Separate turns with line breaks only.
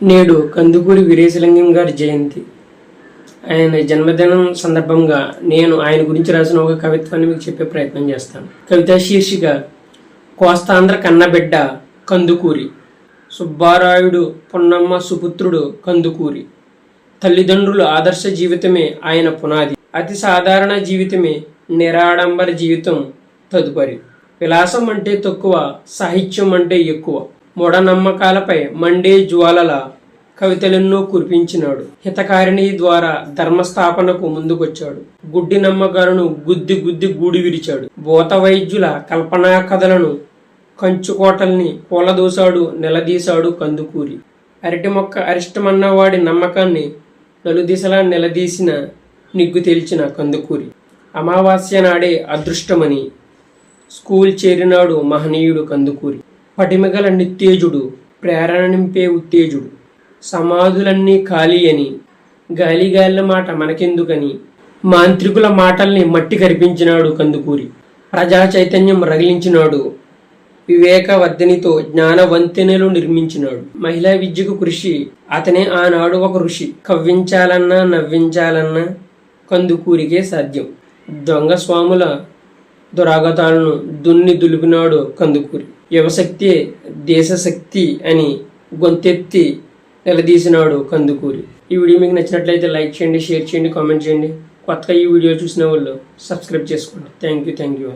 నేడు కందుకూరి వీరేశలింగం గారి జయంతి. ఆయన జన్మదినం సందర్భంగా నేను ఆయన గురించి రాసిన ఒక కవిత్వాన్ని మీకు చెప్పే ప్రయత్నం చేస్తాను. కవితా శీర్షిక కోస్తాంధ్ర కన్నబిడ్డ కందుకూరి. సుబ్బారాయుడు పున్నమ్మ సుపుత్రుడు కందుకూరి. తల్లిదండ్రుల ఆదర్శ జీవితమే ఆయన పునాది. అతి సాధారణ జీవితమే నిరాడంబర జీవితం తదుపరి. విలాసం అంటే తక్కువ, సాహిత్యం అంటే ఎక్కువ. మూఢనమ్మకాలపై మండే జ్వాలల కవితలెన్నో కురిపించినాడు. హితకారిణి ద్వారా ధర్మస్థాపనకు ముందుకొచ్చాడు. గుడ్డి నమ్మకాలను గుద్ది గుద్ది గూడి విరిచాడు. భూత వైద్యుల కల్పనా కథలను కంచుకోటల్ని కూలదోశాడు, నిలదీశాడు కందుకూరి. అరటి మొక్క అరిష్టమన్నవాడి నమ్మకాన్ని నలుదిశలా నిలదీసిన నిగ్గు తేల్చిన కందుకూరి. అమావాస్య నాడే అదృష్టమని స్కూల్ చేరినాడు మహనీయుడు కందుకూరి. పటిమగల నిత్తేజుడు, ప్రేరణ నింపే ఉత్తేజుడు. సమాధులన్నీ ఖాళీ అని, గాలిగాళ్ళ మాట మనకెందుకని మాంత్రికుల మాటల్ని మట్టి కరిపించినాడు కందుకూరి. ప్రజా చైతన్యం రగిలించినాడు. వివేకవర్ధనితో జ్ఞాన వంతెనలు నిర్మించినాడు. మహిళా విద్యకు కృషి. అతనే ఆనాడు ఒక ఋషి. కవ్వించాలన్నా నవ్వించాలన్నా కందుకూరికే సాధ్యం. దొంగ స్వాముల దురాగతాలను దున్ని దులిపినాడు కందుకూరి. యువశక్తి దేశశక్తి అని గొంతెత్తి నిలదీసినాడు కందుకూరి. ఈ వీడియో మీకు నచ్చినట్లయితే లైక్ చేయండి, షేర్ చేయండి, కామెంట్ చేయండి. కొత్తగా ఈ వీడియో చూసిన వాళ్ళు సబ్స్క్రైబ్ చేసుకోండి. Thank you.